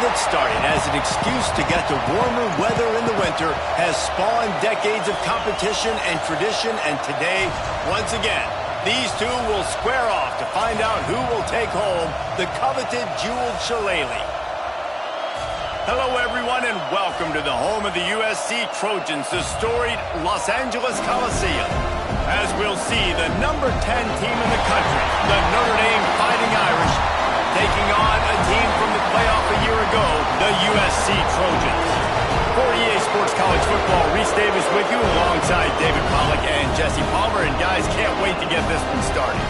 that's starting as an excuse to get to warmer weather in the winter has spawned decades of competition and tradition, and today, once again, these two will square off to find out who will take home the coveted jeweled shillelagh. Hello, everyone, and welcome to the home of the USC Trojans, the storied Los Angeles Coliseum. As we'll see, the number 10 team in the country, the Notre Dame Fighting Irish, taking on a team from the playoff a year ago, the USC Trojans. For EA Sports College Football, Reese Davis with you alongside David Pollack and Jesse Palmer. And guys, can't wait to get this one started.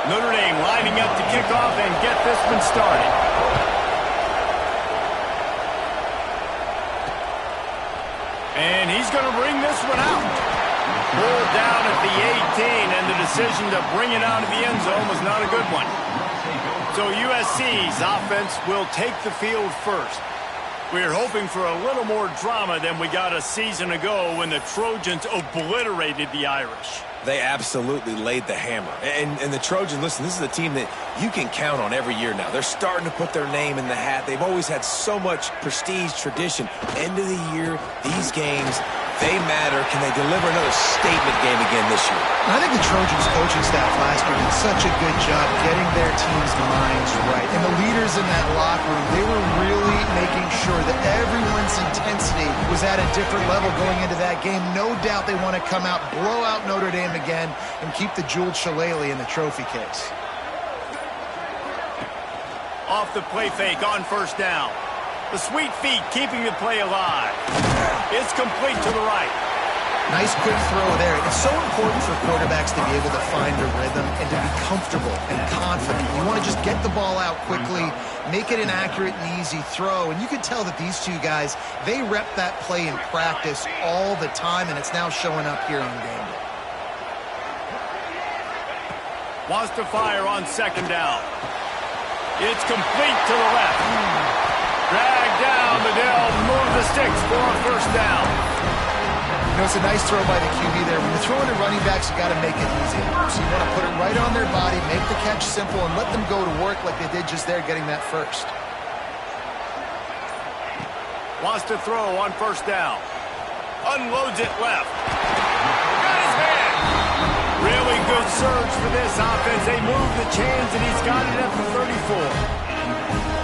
Notre Dame lining up to kick off and get this one started. And he's going to bring this one out. Pulled down at the 18, and the decision to bring it out of the end zone was not a good one. So USC's offense will take the field first. We're hoping for a little more drama than we got a season ago when the Trojans obliterated the Irish. They absolutely laid the hammer. And the Trojans, listen, this is a team that you can count on every year now. They're starting to put their name in the hat. They've always had so much prestige, tradition. End of the year, these games, they matter. Can they deliver another statement game again this year? I think the Trojans coaching staff last year did such a good job getting their team's minds right. And the leaders in that locker room, they were really making sure that everyone's intensity was at a different level going into that game. No doubt they want to come out, blow out Notre Dame again, and keep the jeweled shillelagh in the trophy case. Off the play fake on first down. The sweet feet keeping the play alive. It's complete to the right. Nice quick throw there. It's so important for quarterbacks to be able to find a rhythm and to be comfortable and confident. You want to just get the ball out quickly, make it an accurate and easy throw. And you can tell that these two guys, they rep that play in practice all the time, and it's now showing up here on game day. Wants to fire on second down. It's complete to the left. Drag down, but they'll move the sticks for a first down. You know, it's a nice throw by the QB there. When you're throwing to running backs, you got to make it easy. So you want to put it right on their body, make the catch simple, and let them go to work like they did just there, getting that first. Wants to throw on first down. Unloads it left. Got his hand. Really good surge for this offense. They move the chains, and he's got it at the 34.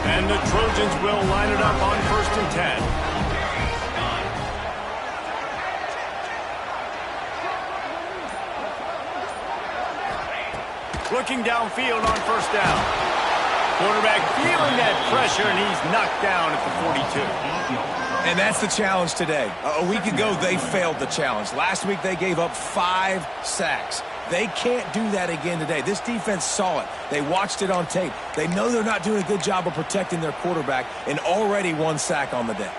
And the Trojans will line it up on first and 10. Looking downfield on first down. Quarterback feeling that pressure, and he's knocked down at the 42. And that's the challenge today. A week ago, they failed the challenge. Last week, they gave up 5 sacks. They can't do that again today. This defense saw it. They watched it on tape. They know they're not doing a good job of protecting their quarterback, and already 1 sack on the day.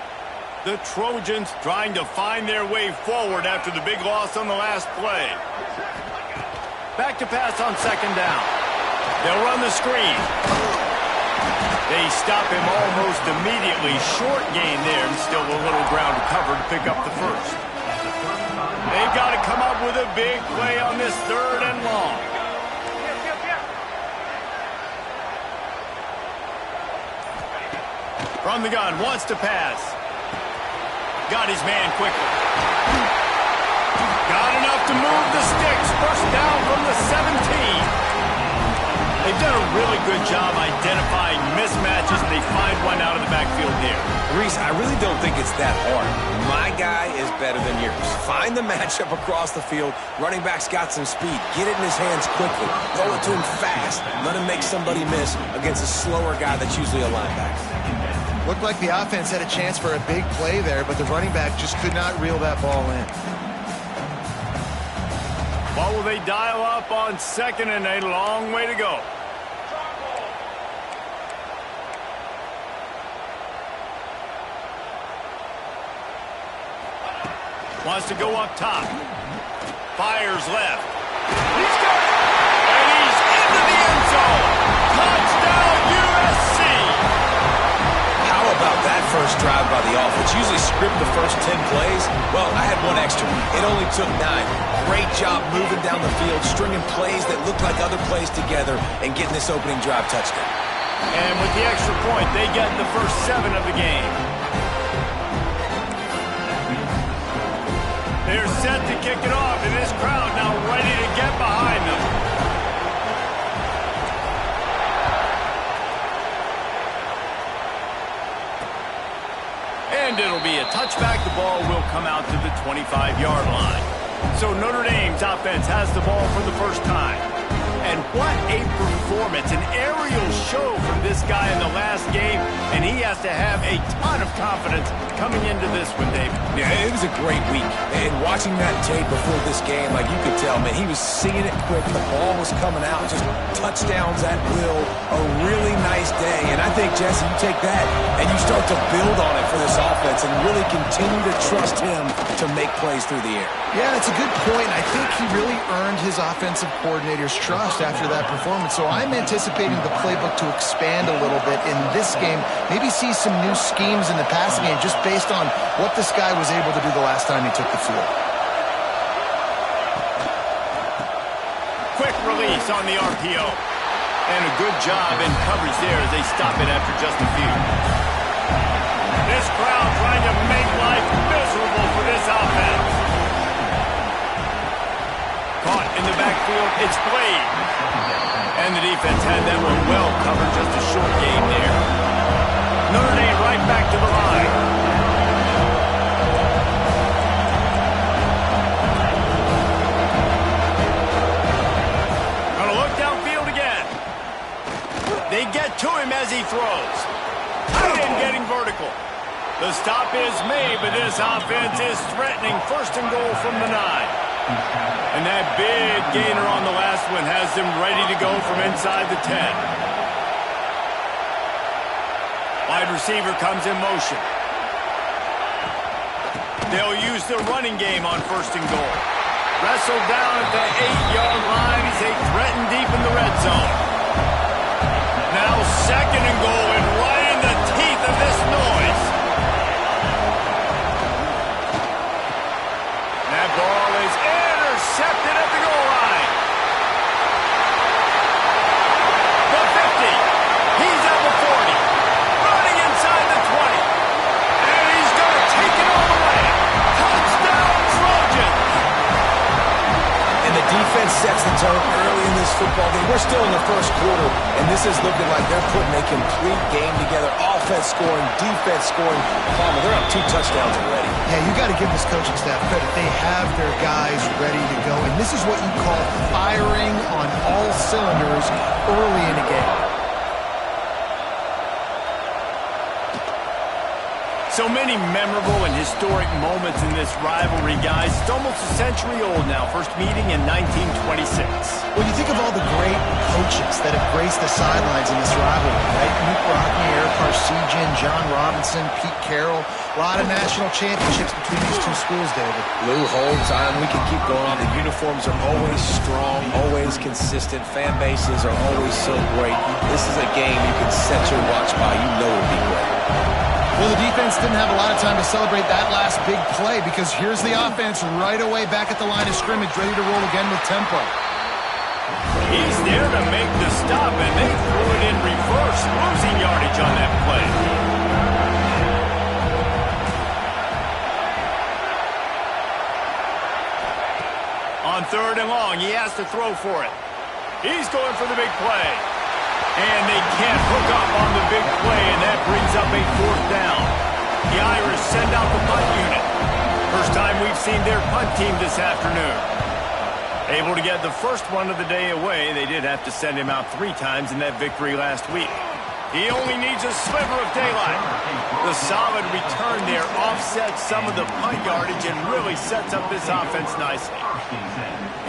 The Trojans trying to find their way forward after the big loss on the last play. Back to pass on second down. They'll run the screen. They stop him almost immediately. Short gain there, and still a little ground to cover to pick up the first. They've got to come up with a big play on this third and long. From the gun, wants to pass. Got his man quickly. Got enough to move the sticks. First down from the 17. They've done a really good job identifying mismatches, and they find one out of the backfield here. Reese, I really don't think it's that hard. My guy is better than yours. Find the matchup across the field. Running back's got some speed. Get it in his hands quickly. Throw it to him fast. Let him make somebody miss against a slower guy that's usually a linebacker. Looked like the offense had a chance for a big play there, but the running back just could not reel that ball in. What will they dial up on second and a long way to go? Wants to go up top. Fires left. He's got it! And he's into the end zone! Touchdown, USC! How about that first drive by the offense? Usually script the first 10 plays. Well, I had one extra. It only took 9. great job moving down the field, stringing plays that look like other plays together, and getting this opening drive touchdown. And with the extra point, they get the first 7 of the game. They're set to kick it off, and this crowd now ready to get behind them. And it'll be a touchback. The ball will come out to the 25-yard line. So Notre Dame's offense has the ball for the first time. And what a performance, an aerial show from this guy in the last game, and he has to have a ton of confidence coming into this one, David. Yeah, it was a great week. And watching that tape before this game, like you could tell, man, he was seeing it quick. The ball was coming out, just touchdowns at will. A really nice day. And I think, Jesse, you take that and you start to build on it for this offense and really continue to trust him to make plays through the air. Yeah, it's a good point. I think he really earned his offensive coordinator's trust after that performance. So I'm anticipating the playbook to expand a little bit in this game. Maybe see some new schemes in the passing game just based on what this guy was able to do the last time he took the field. Quick release on the RPO. And a good job in coverage there as they stop it after just a few. This crowd trying to make life miserable for this offense. Caught in the backfield, it's Blade. And the defense had that one well covered, just a short game there. Notre Dame right back to the line. Gonna look downfield again. They get to him as he throws. Tight end getting vertical. The stop is made, but this offense is threatening. First and goal from the 9. And that big gainer on the last one has them ready to go from inside the 10. Wide receiver comes in motion. They'll use the running game on first and goal. Rzsl down at the 8-yard line. He's threatened deep in the red zone. Now second and goal, and right in the teeth of this noise. That ball is intercepted at the goal line. The 50. He's at the 40. Running inside the 20. And he's going to take it all the way. Touchdown, Trojans. And the defense sets the tone early in this football game. We're still in the first quarter, and this is looking like they're putting a complete game together. Offense scoring, defense scoring. Palmer, they're up 2 touchdowns already. Yeah, you got to give this coaching staff credit. They have their guys ready to go, and this is what you call firing on all cylinders early in a game. So many memorable and historic moments in this rivalry, guys. It's almost a century old now. First meeting in 1926. When you think of all the great coaches that have graced the sidelines in this rivalry, right? Luke Rockne, Eric Parsegian, John Robinson, Pete Carroll. A lot of national championships between these two schools, David. Lou Holtz, we can keep going on. The uniforms are always strong, always consistent. Fan bases are always so great. This is a game you can set your watch by. You know it'll be great. Well, the defense didn't have a lot of time to celebrate that last big play because here's the offense right away back at the line of scrimmage, ready to roll again with tempo. He's there to make the stop, and they threw it in reverse, losing yardage on that play. On third and long, he has to throw for it. He's going for the big play. And they can't hook up on the big play, and that brings up a 4th down. The Irish send out the punt unit. First time we've seen their punt team this afternoon. Able to get the first one of the day away. They did have to send him out 3 times in that victory last week. He only needs a sliver of daylight. The solid return there offsets some of the punt yardage and really sets up this offense nicely.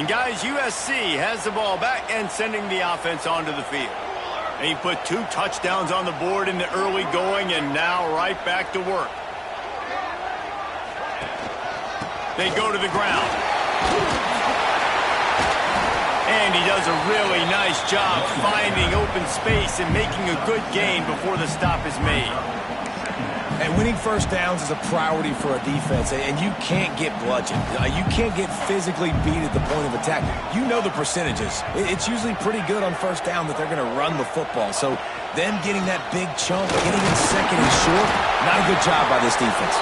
And guys, USC has the ball back and sending the offense onto the field. And he put 2 touchdowns on the board in the early going, and now right back to work. They go to the ground. And he does a really nice job finding open space and making a good gain before the stop is made. And winning first downs is a priority for a defense, and you can't get bludgeoned. You can't get physically beat at the point of attack. You know the percentages. It's usually pretty good on first down that they're going to run the football. So them getting that big chunk, getting in second and short, not a good job by this defense.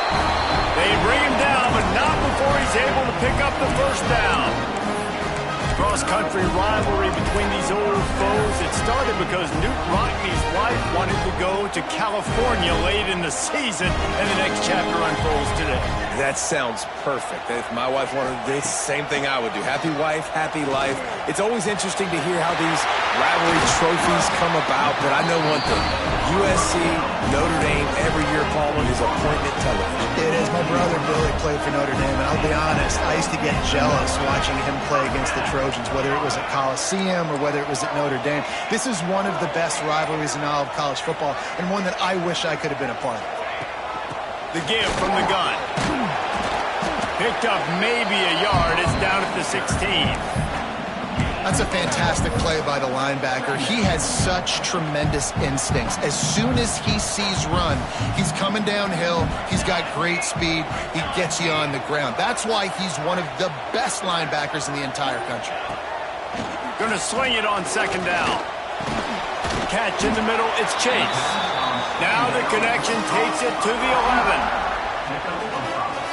They bring him down, but not before he's able to pick up the first down. Cross-country rivalry between these old foes. It started because Newt Rockne's wife wanted to go to California late in the season, and the next chapter unfolds today. That sounds perfect. If my wife wanted to do the same thing I would do. Happy wife, happy life. It's always interesting to hear how these rivalry trophies come about, but I know one thing. USC, Notre Dame, every year, Palmer, is appointment television. It is. My brother Billy played for Notre Dame, and I'll be honest, I used to get jealous watching him play against the Trojans, whether it was at Coliseum or whether it was at Notre Dame. This is one of the best rivalries in all of college football, and one that I wish I could have been a part of. The give from the gun. Picked up maybe a yard. It's down at the 16. That's a fantastic play by the linebacker. He has such tremendous instincts. As soon as he sees run, he's coming downhill. He's got great speed. He gets you on the ground. That's why he's one of the best linebackers in the entire country. Going to swing it on second down. Catch in the middle. It's Chase. Now the connection takes it to the 11.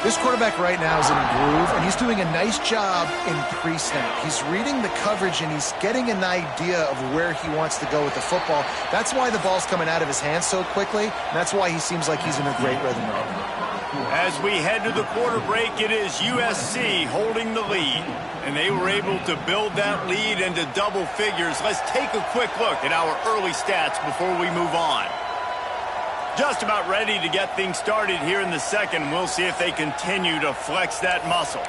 This quarterback right now is in a groove, and he's doing a nice job in pre-snap. He's reading the coverage, and he's getting an idea of where he wants to go with the football. That's why the ball's coming out of his hands so quickly, and that's why he seems like he's in a great rhythm right now. As we head to the quarter break, it is USC holding the lead, and they were able to build that lead into double figures. Let's take a quick look at our early stats before we move on. Just about ready to get things started here in the second. We'll see if they continue to flex that muscle.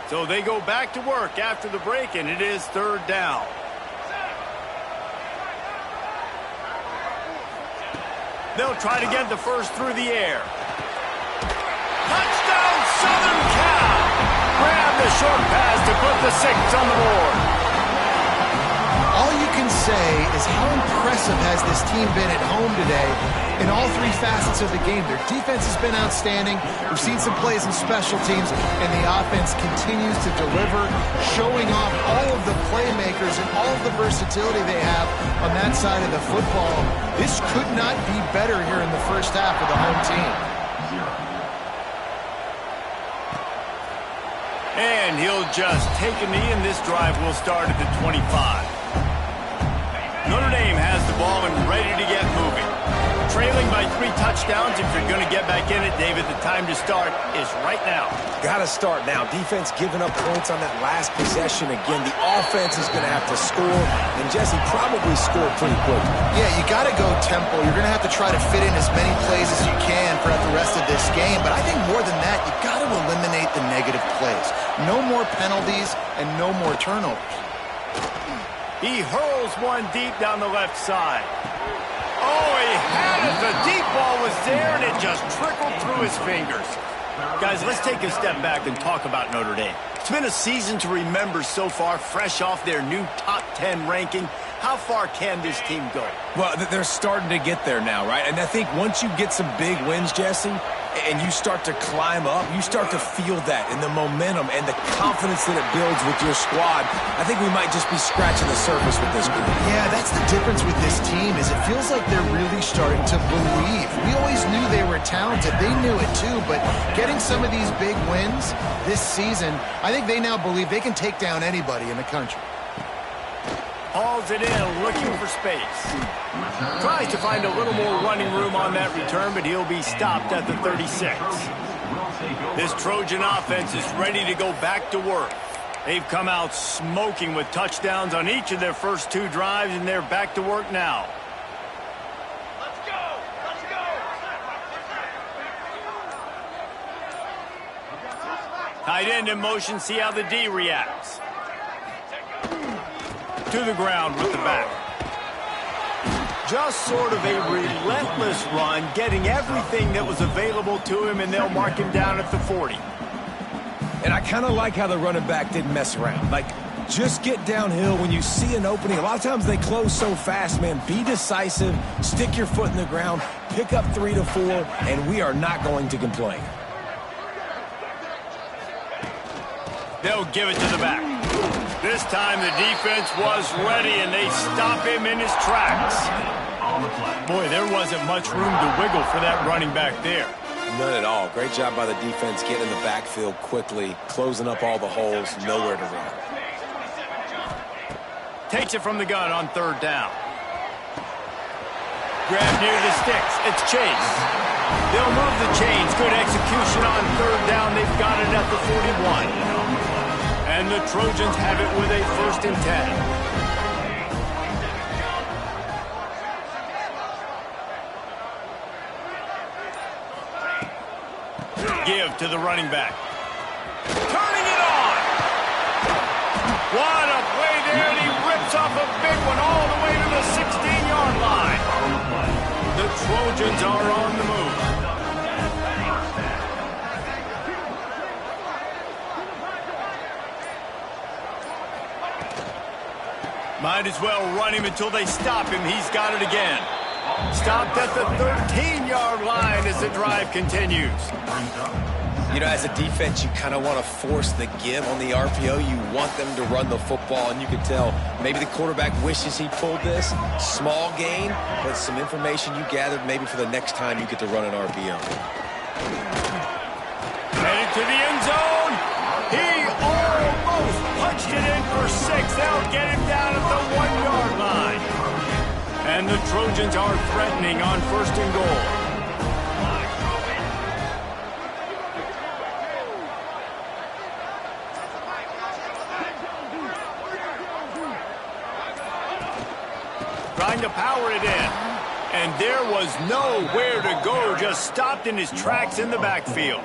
So they go back to work after the break, and it is third down. They'll try to get the first through the air. Touchdown, Southern Cal! Grab the short pass to put the 6 on the board. All you can say is how impressive has this team been at home today in all three facets of the game. Their defense has been outstanding. We've seen some plays in special teams, and the offense continues to deliver, showing off all of the playmakers and all of the versatility they have on that side of the football. This could not be better here in the first half of the home team. And he'll just take a knee, and this drive will start at the 25. Notre Dame has the ball and ready to get moving. Trailing by 3 touchdowns. If you're going to get back in it, David, the time to start is right now. Got to start now. Defense giving up points on that last possession again. The offense is going to have to score, and Jesse probably scored pretty quick. Yeah, you got to go tempo. You're going to have to try to fit in as many plays as you can throughout the rest of this game, but I think more than that, you got to eliminate the negative plays. No more penalties and no more turnovers. He hurls one deep down the left side. Oh, he had it. The deep ball was there, and it just trickled through his fingers. Guys, let's take a step back and talk about Notre Dame. It's been a season to remember so far, fresh off their new top 10 ranking. How far can this team go? Well, they're starting to get there now, right? And I think once you get some big wins, Jesse, and you start to climb up, you start to feel that and the momentum and the confidence that it builds with your squad. I think we might just be scratching the surface with this group. Yeah, that's the difference with this team is it feels like they're really starting to believe. We always knew they were talented. They knew it too, but getting some of these big wins this season, I think they now believe they can take down anybody in the country. Hauls it in, looking for space. Tries to find a little more running room on that return, but he'll be stopped at the 36. This Trojan offense is ready to go back to work. They've come out smoking with touchdowns on each of their first 2 drives, and they're back to work now. Let's go! Let's go! Tight end in motion, see how the D reacts. To the ground with the back. Just sort of a relentless run, getting everything that was available to him, and they'll mark him down at the 40. And I kind of like how the running back didn't mess around. Like, Just get downhill when you see an opening. A lot of times they close so fast, man. Be decisive, stick your foot in the ground, pick up 3 to 4, and we are not going to complain. They'll give it to the back. This time the defense was ready, and they stop him in his tracks. Boy, there wasn't much room to wiggle for that running back there. None at all. Great job by the defense getting in the backfield quickly, closing up all the holes, nowhere to run. Takes it from the gun on 3rd down. Grab near the sticks. It's Chase. They'll move the chains. Good execution on 3rd down. They've got it at the 41. And the Trojans have it with a 1st and 10. Give to the running back. Turning it on. What a play there, and he rips off a big one all the way to the 16-yard line. The Trojans are on the move. Might as well run him until they stop him. He's got it again. Stopped at the 13-yard line as the drive continues. You know, as a defense, you kind of want to force the give on the RPO. You want them to run the football, and you can tell maybe the quarterback wishes he pulled this. Small gain, but some information you gathered maybe for the next time you get to run an RPO. Headed to the end zone. He almost punched it in for 6. They'll get him down at the 1-yard line. And the Trojans are threatening on 1st and goal. Trying to power it in. And there was nowhere to go. Just stopped in his tracks in the backfield.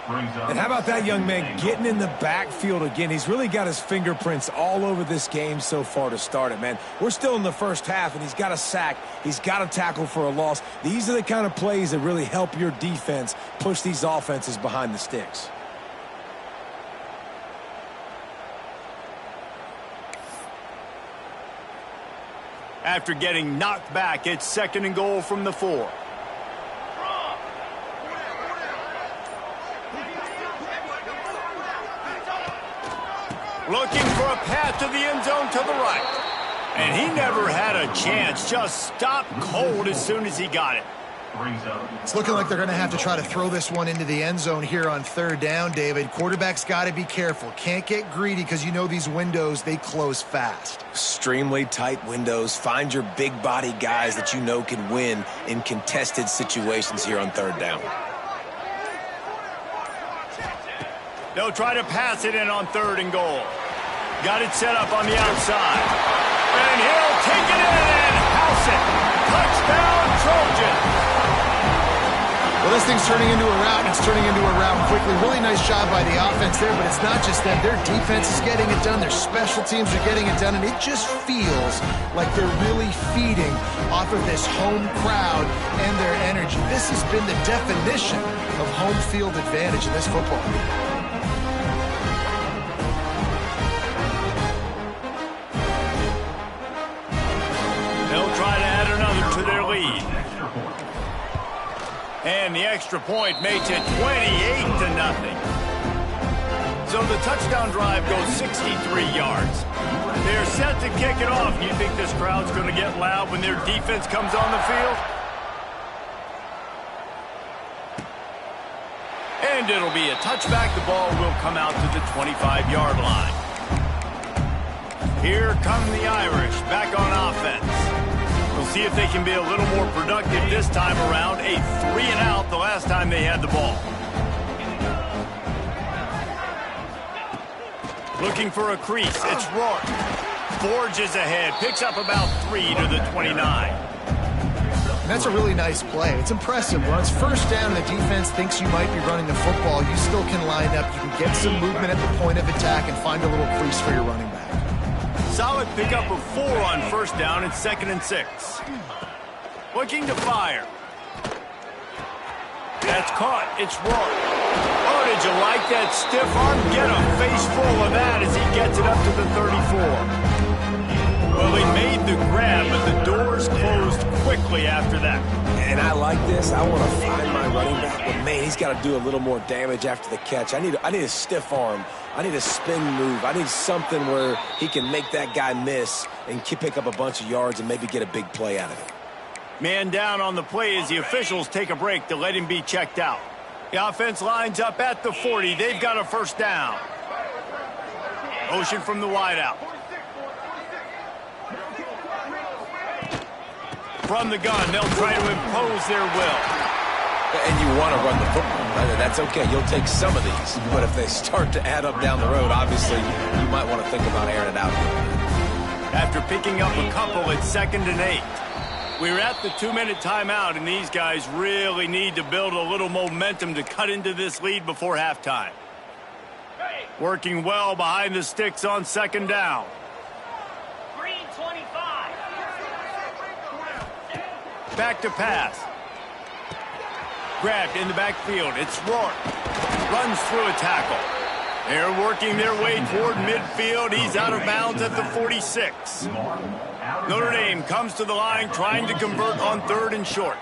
And how about that young man getting in the backfield again? He's really got his fingerprints all over this game so far to start it, man. We're still in the first half, and he's got a sack. He's got a tackle for a loss. These are the kind of plays that really help your defense push these offenses behind the sticks. After getting knocked back, it's 2nd and goal from the 4. Looking for a path to the end zone to the right. And he never had a chance. Just stopped cold as soon as he got it. It's looking like they're going to have to try to throw this one into the end zone here on 3rd down, David. Quarterback's got to be careful. Can't get greedy because you know these windows, they close fast. Extremely tight windows. Find your big body guys that you know can win in contested situations here on 3rd down. They'll try to pass it in on 3rd and goal. Got it set up on the outside. And he'll take it in and house it. Touchdown, Trojan. Well, this thing's turning into a rout, and it's turning into a rout quickly. Really nice job by the offense there, but it's not just them. Their defense is getting it done. Their special teams are getting it done, and it just feels like they're really feeding off of this home crowd and their energy. This has been the definition of home field advantage in this football game. They'll try to add another to their lead. And the extra point makes it 28-0. So the touchdown drive goes 63 yards. They're set to kick it off. You think this crowd's going to get loud when their defense comes on the field? And it'll be a touchback. The ball will come out to the 25-yard line. Here come the Irish back on offense. We'll see if they can be a little more productive this time around. A 3-and-out the last time they had the ball. Looking for a crease. It's Rourke. Forges ahead. Picks up about 3 to the 29. And that's a really nice play. It's impressive. When it's 1st down and the defense thinks you might be running the football, you still can line up. You can get some movement at the point of attack and find a little crease for your running back. Solid pickup of 4 on 1st down and 2nd and 6. Looking to fire. That's caught. It's Rourke. Oh, did you like that stiff arm? Get a face full of that as he gets it up to the 34. Well, he made the grab, but the doors closed quickly after that. And I like this. I want to find my running back, but man, he's got to do a little more damage after the catch. I need a stiff arm. I need a spin move. I need something where he can make that guy miss and pick up a bunch of yards and maybe get a big play out of it. Man down on the play as the officials take a break to let him be checked out. The offense lines up at the 40. They've got a first down. Motion from the wideout. From the gun, they'll try to impose their will. And you want to run the football. That's okay. You'll take some of these. But if they start to add up down the road, obviously, you might want to think about airing it out. After picking up a couple, it's 2nd and 8. We're at the 2-minute timeout, and these guys really need to build a little momentum to cut into this lead before halftime. Working well behind the sticks on 2nd down. Green 25. Back to pass. Grabbed in the backfield. It's Rourke. Runs through a tackle. They're working their way toward midfield. He's out of bounds at the 46. Notre Dame comes to the line trying to convert on 3rd and short.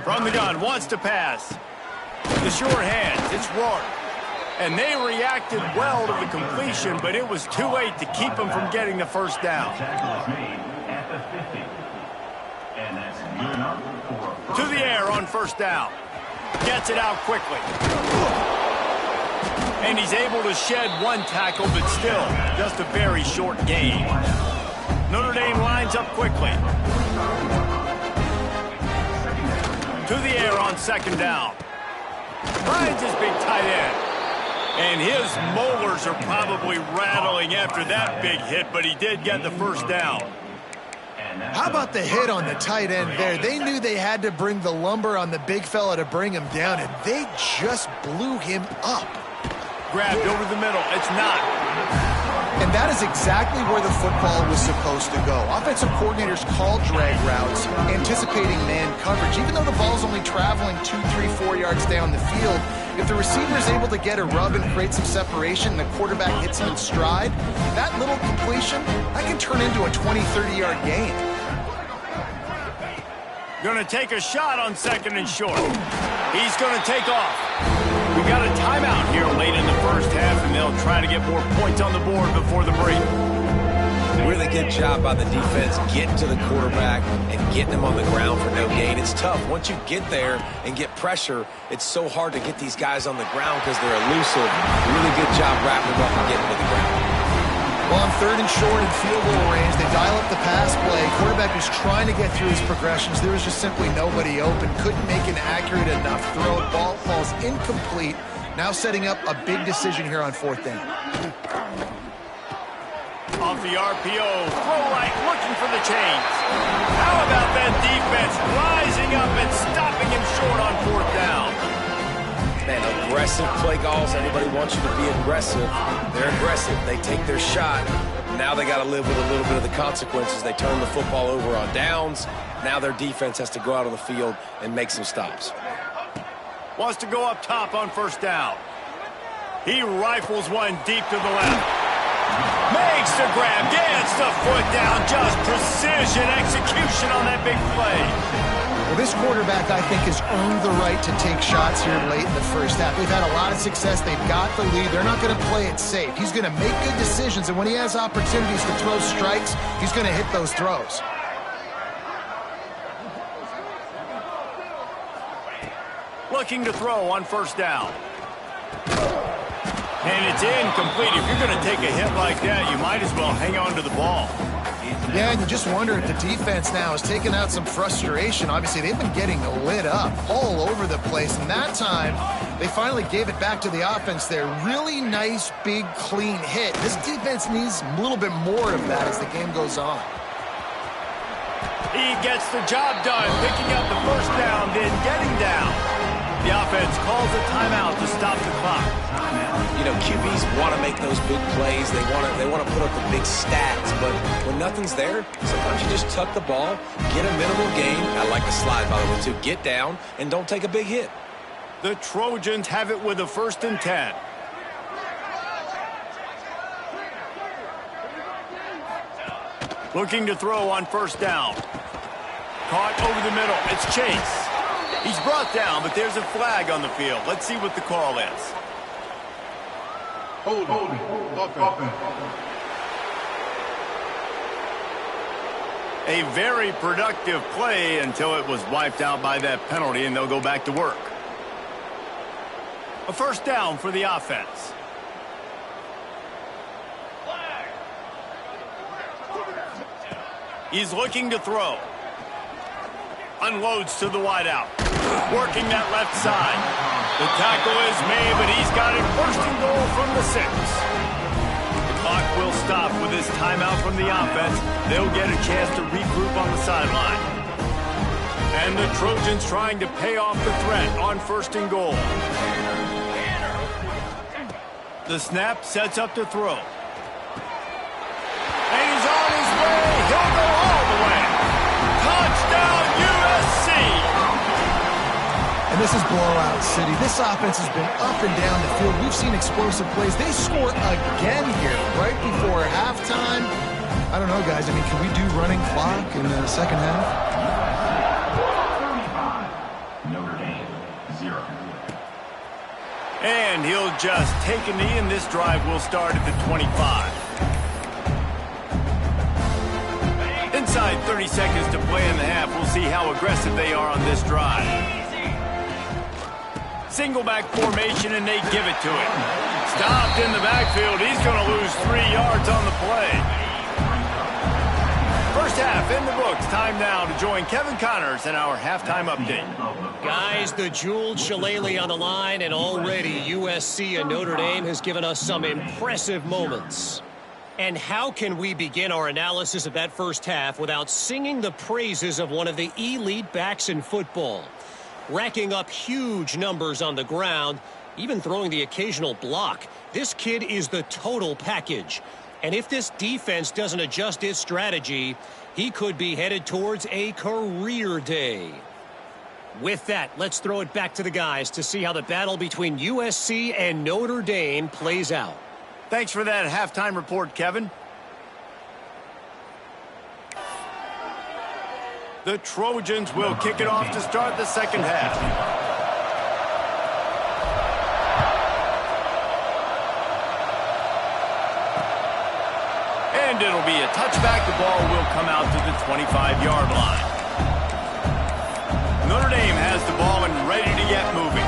From the gun, wants to pass. The sure hands, it's Rourke. And they reacted well to the completion, but it was too late to keep them from getting the first down. To the air on 1st down. Gets it out quickly. And he's able to shed one tackle, but still, just a very short gain. Notre Dame lines up quickly. To the air on 2nd down. Finds his big tight end. And his molars are probably rattling after that big hit, but he did get the first down. How about the hit on the tight end there? They knew they had to bring the lumber on the big fella to bring him down, and they just blew him up. Grabbed over the middle. It's not. And that is exactly where the football was supposed to go. Offensive coordinators called drag routes, anticipating man coverage. Even though the ball's only traveling 2, 3, 4 yards down the field, if the receiver is able to get a rub and create some separation and the quarterback hits him in stride, that little completion, that can turn into a 20, 30-yard gain. Going to take a shot on 2nd and short. He's going to take off. We got a timeout here late in the first half, and they'll try to get more points on the board before the break. Really good job by the defense getting to the quarterback and getting him on the ground for no gain. It's tough. Once you get there and get pressure, it's so hard to get these guys on the ground because they're elusive. Really good job wrapping them up and getting to the ground. Well, on 3rd and short and field goal range, they dial up the pass play. Quarterback was trying to get through his progressions. There was just simply nobody open. Couldn't make an accurate enough throw. Ball falls incomplete. Now setting up a big decision here on 4th down. Off the RPO, throw right, looking for the chains. How about that defense rising up and stopping him short on 4th down? Man, aggressive play calls. Everybody wants you to be aggressive. They're aggressive. They take their shot. Now they got to live with a little bit of the consequences. They turn the football over on downs. Now their defense has to go out on the field and make some stops. Wants to go up top on 1st down. He rifles one deep to the left. Makes the grab, gets the foot down, just precision execution on that big play. Well, this quarterback, I think, has earned the right to take shots here late in the first half. They've had a lot of success. They've got the lead. They're not going to play it safe. He's going to make good decisions, and when he has opportunities to throw strikes, he's going to hit those throws. Looking to throw on 1st down. And it's incomplete. If you're going to take a hit like that, you might as well hang on to the ball. Yeah, and you just wonder if the defense now is taking out some frustration. Obviously, they've been getting lit up all over the place, and that time, they finally gave it back to the offense there. Really nice, big, clean hit. This defense needs a little bit more of that as the game goes on. He gets the job done, picking up the first down, then getting down. The offense calls a timeout to stop the clock. You know, QBs want to make those big plays. They want to put up the big stats. But when nothing's there, sometimes you just tuck the ball, get a minimal gain. I like the slide, by the way, too. Get down and don't take a big hit. The Trojans have it with a 1st and 10. Looking to throw on 1st down. Caught over the middle. It's Chase. He's brought down, but there's a flag on the field. Let's see what the call is. Holding. Offense. A very productive play until it was wiped out by that penalty, and they'll go back to work. A 1st down for the offense. He's looking to throw. Unloads to the wideout. Working that left side. The tackle is made, but he's got it 1st and goal from the 6. The clock will stop with this timeout from the offense. They'll get a chance to regroup on the sideline. And the Trojans trying to pay off the threat on 1st and goal. The snap sets up to throw. And he's on his way. He'll go all the way. Touchdown, USC. And this is blowout city. This offense has been up and down the field. We've seen explosive plays. They score again here right before halftime. I don't know, guys. I mean, can we do running clock in the second half? 35. Notre Dame, 0. And he'll just take a knee, and this drive will start at the 25. Inside 30 seconds to play in the half. We'll see how aggressive they are on this drive. Single back formation, and they give it to him. Stopped in the backfield. He's going to lose 3 yards on the play. 1st half in the books. Time now to join Kevin Connors in our halftime update. Guys, the jeweled shillelagh on the line, and already USC and Notre Dame has given us some impressive moments. And how can we begin our analysis of that 1st half without singing the praises of one of the elite backs in football? Racking up huge numbers on the ground, even throwing the occasional block. This kid is the total package. And if this defense doesn't adjust its strategy, he could be headed towards a career day. With that, let's throw it back to the guys to see how the battle between USC and Notre Dame plays out. Thanks for that halftime report, Kevin. The Trojans will kick it off to start the second half. And it'll be a touchback. The ball will come out to the 25-yard line. Notre Dame has the ball and ready to get moving.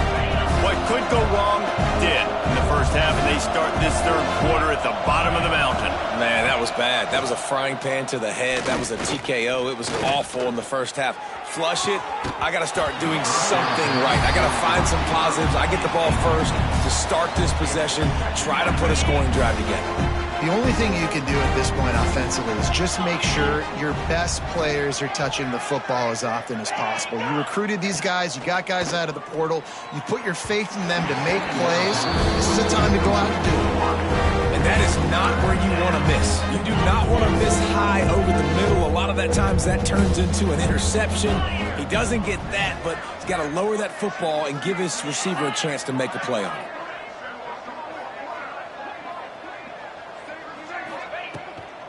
What could go wrong did in the 1st half, and they start this 3rd quarter at the bottom of the mountain. Man, that was bad. That was a frying pan to the head. That was a TKO. It was awful in the 1st half. Flush it. I got to start doing something right. I got to find some positives. I get the ball first to start this possession, try to put a scoring drive together. The only thing you can do at this point offensively is just make sure your best players are touching the football as often as possible. You recruited these guys. You got guys out of the portal. You put your faith in them to make plays. This is a time to go out and do it. And that is not where you want to miss. You do not want to miss high over the middle. A lot of that times that turns into an interception. He doesn't get that, but he's got to lower that football and give his receiver a chance to make a play on it.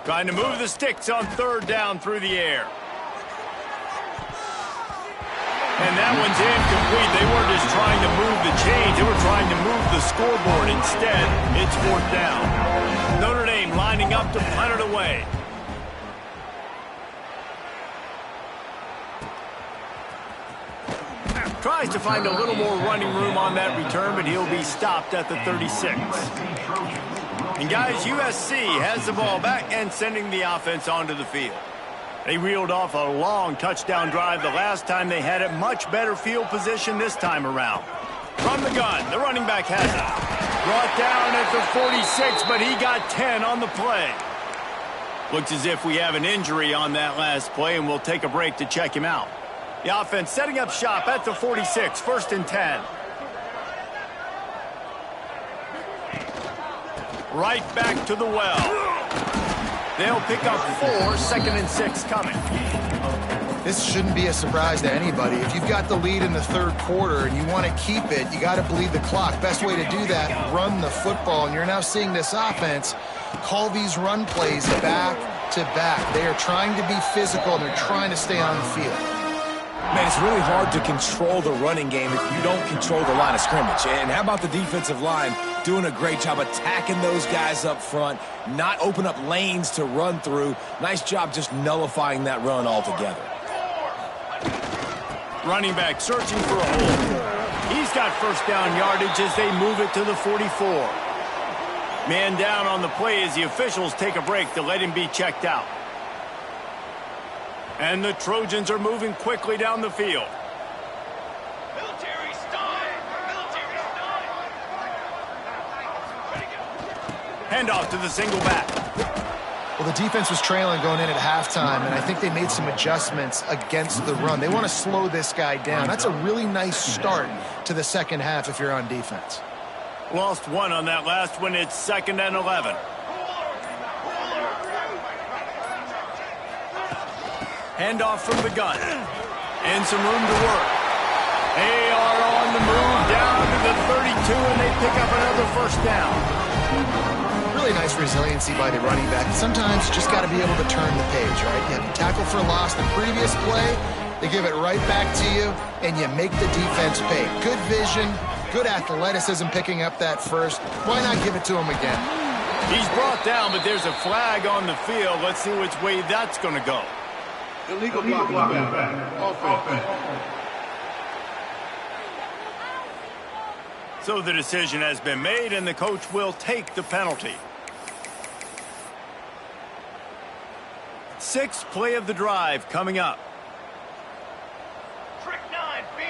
Trying to move the sticks on 3rd down through the air. And that one's incomplete. They weren't just trying to move the chains. They were trying to move the scoreboard. Instead, it's 4th down. Notre Dame lining up to punt it away. Tries to find a little more running room on that return, but he'll be stopped at the 36. And guys, USC has the ball back and sending the offense onto the field. They reeled off a long touchdown drive the last time they had it. Much better field position this time around. From the gun, the running back has it. Brought down at the 46, but he got 10 on the play. Looks as if we have an injury on that last play, and we'll take a break to check him out. The offense setting up shop at the 46, 1st and 10. Right back to the well. They'll pick up 4, 2nd and 6 coming. This shouldn't be a surprise to anybody. If you've got the lead in the third quarter and you want to keep it, you got to bleed the clock. Best way to do that, run the football. And you're now seeing this offense call these run plays back to back. They are trying to be physical, and they're trying to stay on the field. Man, it's really hard to control the running game if you don't control the line of scrimmage. And how about the defensive line doing a great job attacking those guys up front, not open up lanes to run through. Nice job just nullifying that run altogether. Running back searching for a hole. He's got first down yardage as they move it to the 44. Man down on the play as the officials take a break to let him be checked out. And the Trojans are moving quickly down the field. Military style. Military style. Handoff to the single back. Well, the defense was trailing going in at halftime, and I think they made some adjustments against the run. They want to slow this guy down. That's a really nice start to the second half if you're on defense. Lost one on that last one. It's 2nd and 11. Handoff from the gun. And some room to work. They are on the move down to the 32, and they pick up another first down. Really nice resiliency by the running back. Sometimes you just got to be able to turn the page, right? You have a tackle for loss the previous play. They give it right back to you, and you make the defense pay. Good vision, good athleticism picking up that first. Why not give it to him again? He's brought down, but there's a flag on the field. Let's see which way that's going to go. Illegal blocking back. Offense. So the decision has been made, and the coach will take the penalty. 6th play of the drive coming up. Trick 9, B.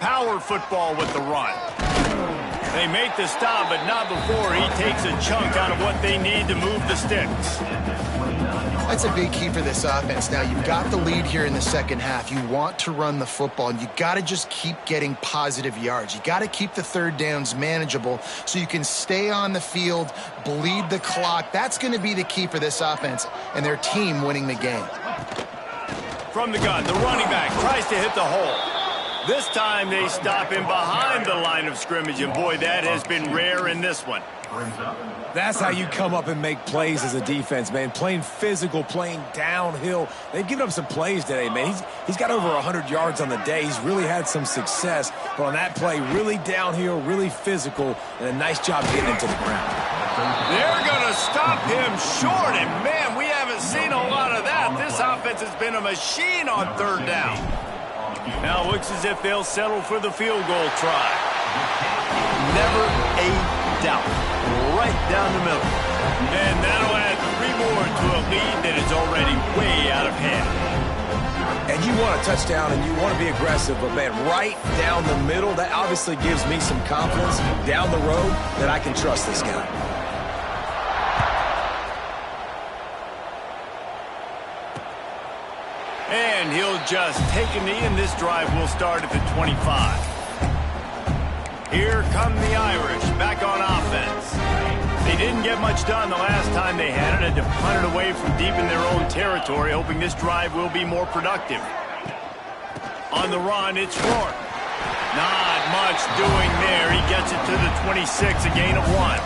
Power football with the run. They make the stop, but not before he takes a chunk out of what they need to move the sticks. That's a big key for this offense. Now, you've got the lead here in the second half. You want to run the football, and you got to just keep getting positive yards. You got to keep the third downs manageable so you can stay on the field, bleed the clock. That's going to be the key for this offense and their team winning the game. From the gun, the running back tries to hit the hole. This time they stop him behind the line of scrimmage, and boy, that has been rare in this one. That's how you come up and make plays as a defense, man. Playing physical, playing downhill. They've given up some plays today, man. He's got over 100 yards on the day. He's really had some success. But on that play, really downhill, really physical, and a nice job getting into the ground. They're going to stop him short, and man, we haven't seen a lot of that. This offense has been a machine on third down. Now it looks as if they'll settle for the field goal try. Never a doubt. Right down the middle. And that'll add 3 more to a lead that is already way out of hand. And you want a touchdown and you want to be aggressive, but man, right down the middle, that obviously gives me some confidence down the road that I can trust this guy. And he'll just take a knee, and this drive will start at the 25. Here come the Irish back on offense. They didn't get much done the last time they had it, had to punt it away from deep in their own territory, hoping this drive will be more productive. On the run, it's Rourke. Not much doing there. He gets it to the 26, a gain of 1.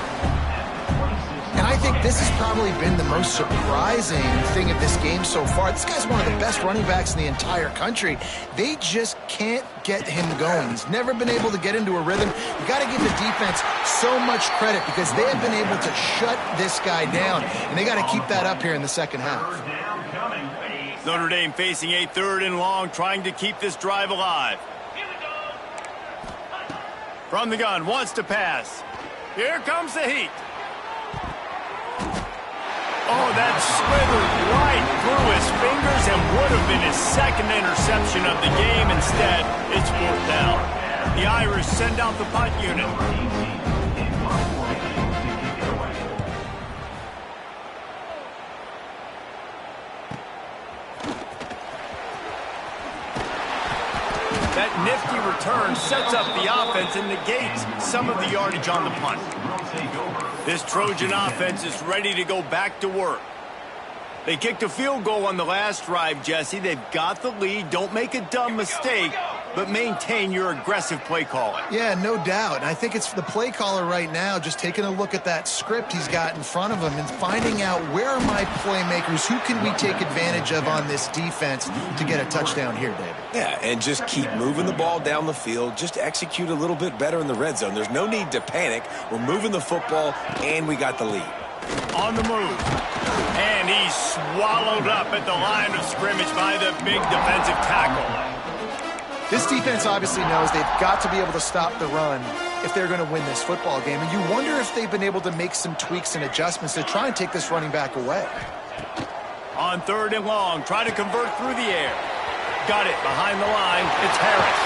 And I think this has probably been the most surprising thing of this game so far. This guy's one of the best running backs in the entire country. They just can't get him going. He's never been able to get into a rhythm. You got to give the defense so much credit because they have been able to shut this guy down, and they got to keep that up here in the second half. Notre Dame facing a 3rd and long, trying to keep this drive alive. From the gun, wants to pass. Here comes the heat. Oh, that slithered right through his fingers and would have been his 2nd interception of the game. Instead, it's 4th down. The Irish send out the punt unit. That nifty return sets up the offense and negates some of the yardage on the punt. This Trojan offense is ready to go back to work. They kicked a field goal on the last drive, Jesse. They've got the lead. Don't make a dumb mistake, but maintain your aggressive play calling. Yeah, no doubt. And I think it's the play caller right now just taking a look at that script he's got in front of him and finding out where are my playmakers, who can we take advantage of on this defense to get a touchdown here, David. Yeah, and just keep moving the ball down the field. Just execute a little bit better in the red zone. There's no need to panic. We're moving the football, and we got the lead. On the move. And he's swallowed up at the line of scrimmage by the big defensive tackle. This defense obviously knows they've got to be able to stop the run if they're going to win this football game. And you wonder if they've been able to make some tweaks and adjustments to try and take this running back away. On 3rd and long, try to convert through the air. Got it behind the line. It's Harris.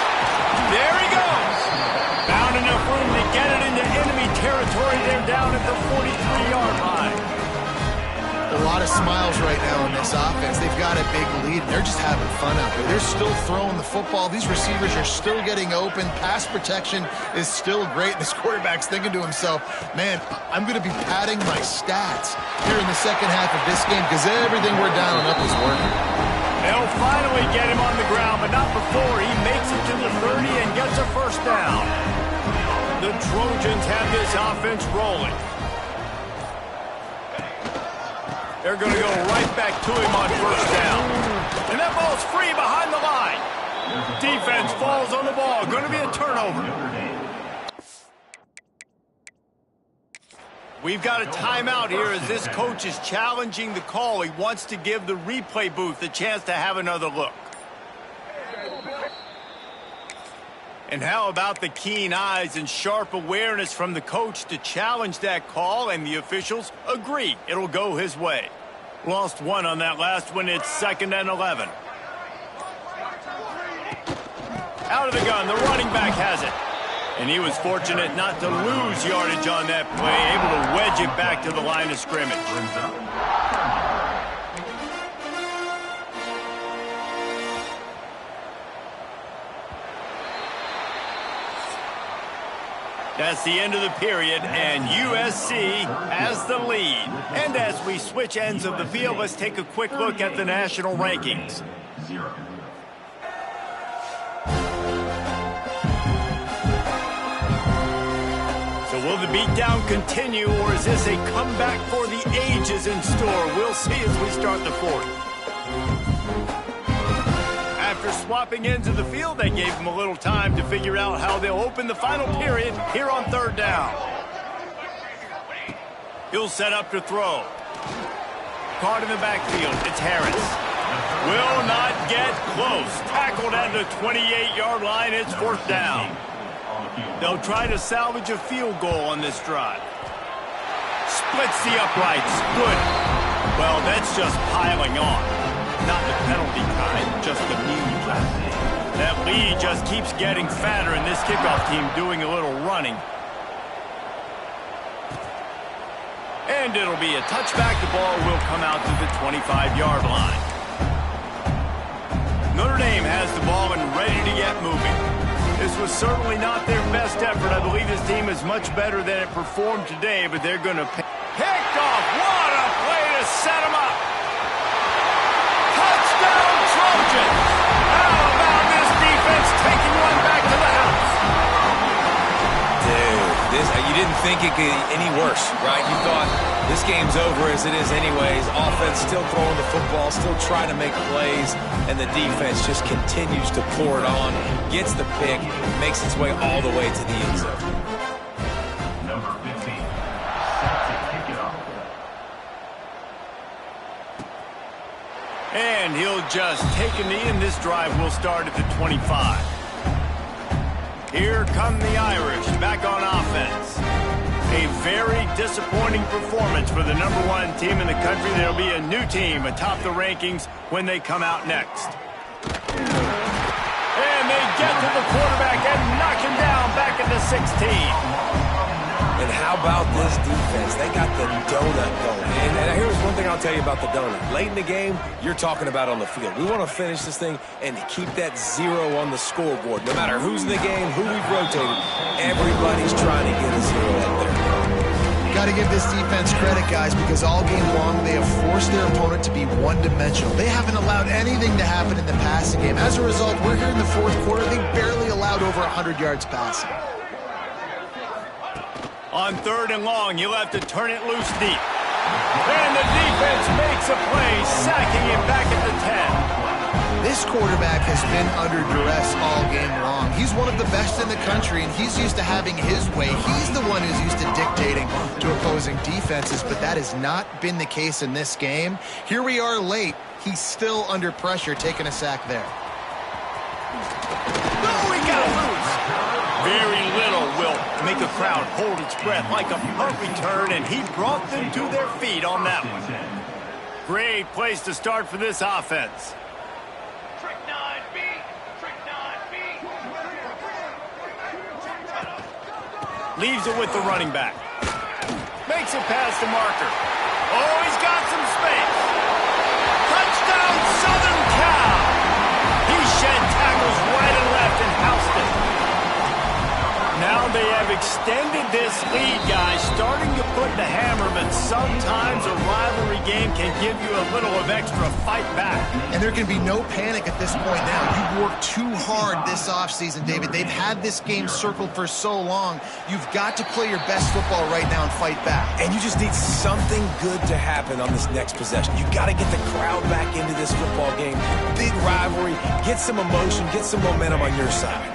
There he goes. Found enough room to get it into enemy territory. They're down at the 43-yard line. A lot of smiles right now in this offense. They've got a big lead, and they're just having fun out there. They're still throwing the football. These receivers are still getting open. Pass protection is still great. This quarterback's thinking to himself, man, I'm going to be padding my stats here in the second half of this game because everything we're dialing up is working. They'll finally get him on the ground, but not before he makes it to the 30 and gets a first down. The Trojans have this offense rolling. They're going to go right back to him on first down. And that ball's free behind the line. Defense falls on the ball. Going to be a turnover. We've got a timeout here as this coach is challenging the call. He wants to give the replay booth a chance to have another look. And how about the keen eyes and sharp awareness from the coach to challenge that call, and the officials agree it'll go his way. Lost one on that last one. It's 2nd and 11. Out of the gun, the running back has it. And he was fortunate not to lose yardage on that play, able to wedge it back to the line of scrimmage. That's the end of the period, and USC has the lead. And as we switch ends of the field, let's take a quick look at the national rankings. So will the beatdown continue, or is this a comeback for the ages in store? We'll see as we start the 4th. After swapping ends of the field, they gave them a little time to figure out how they'll open the final period here on 3rd down. He'll set up to throw. Caught in the backfield. It's Harris. Will not get close. Tackled at the 28-yard line. It's 4th down. They'll try to salvage a field goal on this drive. Splits the uprights. Good. Well, that's just piling on. Not the penalty kind, just the lead. That lead just keeps getting fatter, and this kickoff team doing a little running. And it'll be a touchback. The ball will come out to the 25-yard line. Notre Dame has the ball and ready to get moving. This was certainly not their best effort. I believe this team is much better than it performed today, but they're going to picked off. What a play to set them up. Touchdown Trojans! How about this defense taking one back to the house? Dude, you didn't think it could get any worse, right? You thought this game's over as it is anyways. Offense still throwing the football, still trying to make plays, and the defense just continues to pour it on, gets the pick, makes its way all the way to the end zone. Number 15, set to kick it off. And he'll just take a knee, and this drive will start at the 25. Here come the Irish back on offense. A very disappointing performance for the #1 team in the country. There'll be a new team atop the rankings when they come out next. And they get to the quarterback and knock him down back at the 16. And how about this defense? They got the donut going. And here's one thing I'll tell you about the donut. Late in the game, you're talking about on the field. We want to finish this thing and keep that 0 on the scoreboard. No matter who's in the game, who we've rotated, everybody's trying to get a 0 up there. Got to give this defense credit, guys, because all game long they have forced their opponent to be one-dimensional. They haven't allowed anything to happen in the passing game. As a result, we're here in the fourth quarter. They barely allowed over 100 yards passing. On 3rd and long, you'll have to turn it loose deep. And the defense makes a play, sacking him back at the 10. This quarterback has been under duress all game long. He's one of the best in the country, and he's used to having his way. He's the one who's used to dictating to opposing defenses, but that has not been the case in this game. Here we are late. He's still under pressure, taking a sack there. Oh, he got loose. Very little will make a crowd hold its breath like a punt return, and he brought them to their feet on that one. Great place to start for this offense. Trick 9B. Trick 9B. Leaves it with the running back. Makes it past the marker. Oh, he's got some space. Touchdown, Southern Cal. He shed tackles right and left and housed it. Now they have extended this lead, guys, starting to put the hammer, but sometimes a rivalry game can give you a little of extra fight back. And there can be no panic at this point now. You've worked too hard this offseason, David. They've had this game circled for so long. You've got to play your best football right now and fight back. And you just need something good to happen on this next possession. You got to get the crowd back into this football game. Big rivalry. Get some emotion. Get some momentum on your side.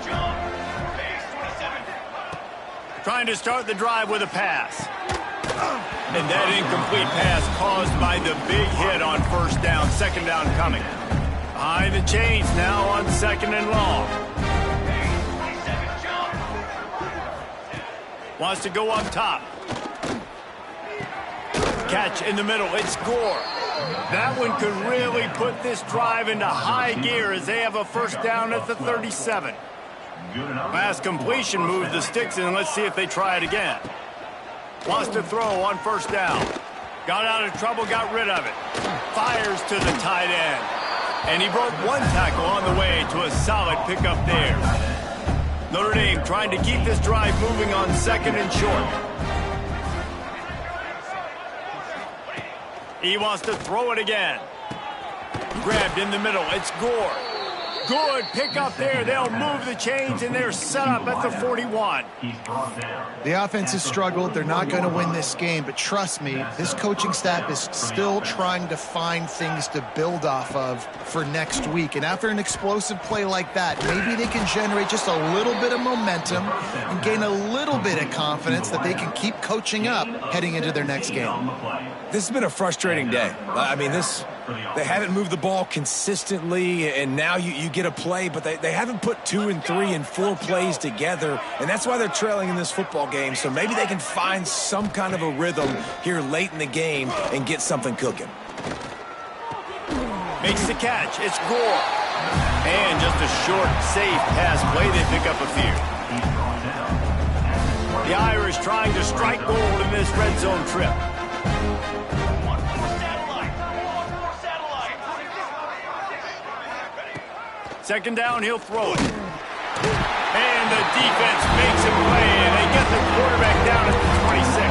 Trying to start the drive with a pass. And that incomplete pass caused by the big hit on 1st down, 2nd down coming. Behind the chains now on 2nd and long. Wants to go up top. Catch in the middle. It's Gore. That one could really put this drive into high gear as they have a 1st down at the 37. Pass completion moved the sticks in. Let's see if they try it again. Wants to throw on 1st down. Got out of trouble, got rid of it. Fires to the tight end. And he broke one tackle on the way to a solid pickup there. Notre Dame trying to keep this drive moving on 2nd and short. He wants to throw it again. Grabbed in the middle. It's Gore. Good pick up there. They'll move the chains, and they're set up at the 41. The offense has struggled. They're not going to win this game, but trust me, this coaching staff is still trying to find things to build off of for next week. And after an explosive play like that, maybe they can generate just a little bit of momentum and gain a little bit of confidence that they can keep coaching up heading into their next game. This has been a frustrating day. I mean, they haven't moved the ball consistently, and now you get a play, but they haven't put 2 and 3 and 4 plays together, and that's why they're trailing in this football game. So maybe they can find some kind of a rhythm here late in the game and get something cooking. Makes the catch. It's Gore. And just a short, safe pass play. They pick up a few. The Irish trying to strike gold in this red zone trip. Second down, he'll throw it. And the defense makes a play, and they get the quarterback down at the 26.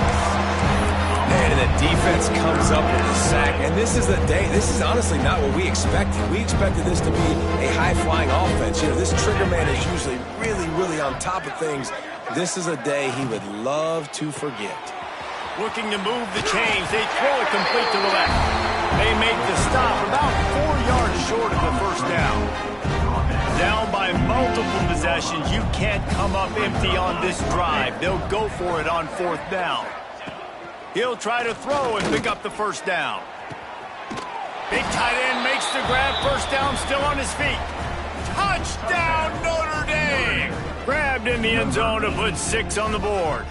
And the defense comes up with a sack. And this is the day. This is honestly not what we expected. We expected this to be a high-flying offense. You know, this trigger man is usually really, really on top of things. This is a day he would love to forget. Looking to move the chains. They throw it complete to the left. They make the stop about 4 yards short of the 1st down. Down by multiple possessions. You can't come up empty on this drive. They'll go for it on 4th down. He'll try to throw and pick up the 1st down. Big tight end makes the grab. 1st down, still on his feet. Touchdown, Notre Dame! Grabbed in the end zone to put 6 on the board.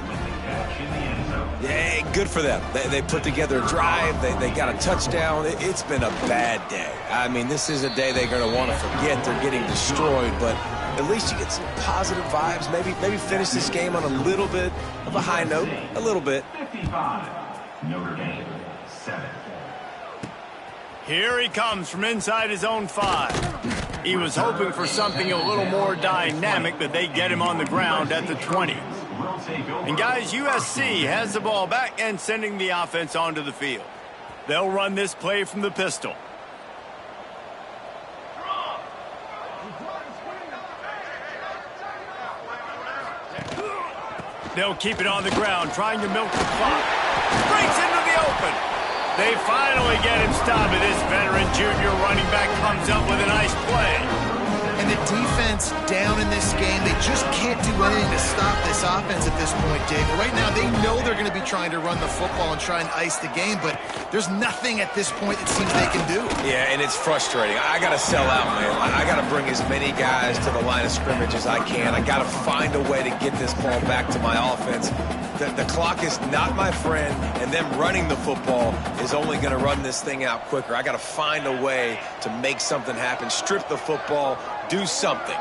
Yeah, good for them. They put together a drive. They got a touchdown. It's been a bad day. I mean, this is a day they're going to want to forget. They're getting destroyed, but at least you get some positive vibes. Maybe finish this game on a little bit of a high note. A little bit. 55, Notre Dame, 7. Here he comes from inside his own 5. He was hoping for something a little more dynamic, but they get him on the ground at the 20. take over. And guys, USC has the ball back and sending the offense onto the field. They'll run this play from the pistol. They'll keep it on the ground, trying to milk the clock. Breaks into the open. They finally get him stopped, and this veteran junior running back comes up with a nice play. And the defense down in this game, they just can't do anything to stop this offense at this point, Dave. Right now, they know they're going to be trying to run the football and try and ice the game, but there's nothing at this point it seems they can do. Yeah, and it's frustrating. I got to sell out, man. I got to bring as many guys to the line of scrimmage as I can. I got to find a way to get this ball back to my offense. The clock is not my friend, and them running the football is only going to run this thing out quicker. I got to find a way to make something happen, strip the football, do something.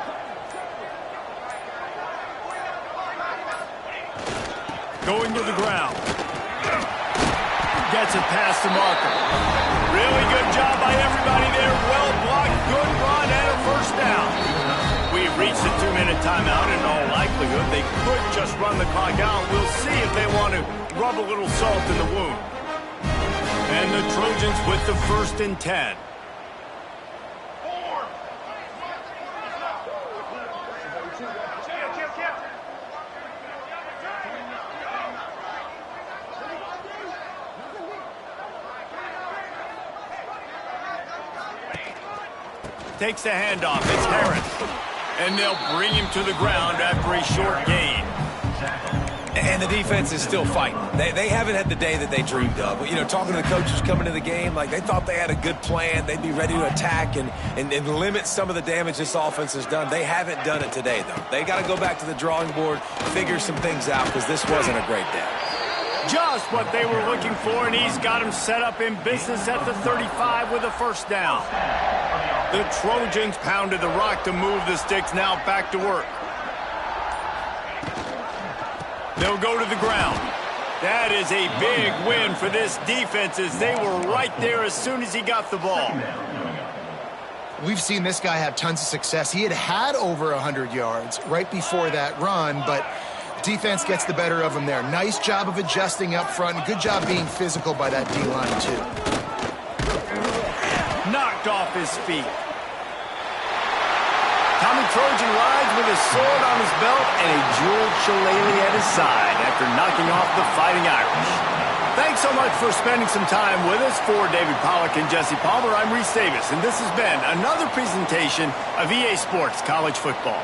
Going to the ground. Gets it past the marker. Really good job by everybody there. Well blocked, good run, and a first down. We've reached the 2-minute timeout. In all likelihood, they could just run the clock out. We'll see if they want to rub a little salt in the wound. And the Trojans with the 1st and 10. Takes the handoff. It's Harris. And they'll bring him to the ground after a short gain. And the defense is still fighting. They haven't had the day that they dreamed of. You know, talking to the coaches coming to the game, like they thought they had a good plan. They'd be ready to attack and limit some of the damage this offense has done. They haven't done it today, though. They got to go back to the drawing board, figure some things out, because this wasn't a great day. Just what they were looking for, and he's got him set up in business at the 35 with a first down. The Trojans pounded the rock to move the sticks, now back to work. They'll go to the ground. That is a big win for this defense as they were right there as soon as he got the ball. We've seen this guy have tons of success. He had over 100 yards right before that run, but defense gets the better of him there. Nice job of adjusting up front, and good job being physical by that D-line, too. Knocked off his feet. Tommy Trojan rides with his sword on his belt and a jeweled shillelagh at his side after knocking off the Fighting Irish. Thanks so much for spending some time with us. For David Pollack and Jesse Palmer, I'm Rzsl, and this has been another presentation of EA Sports College Football.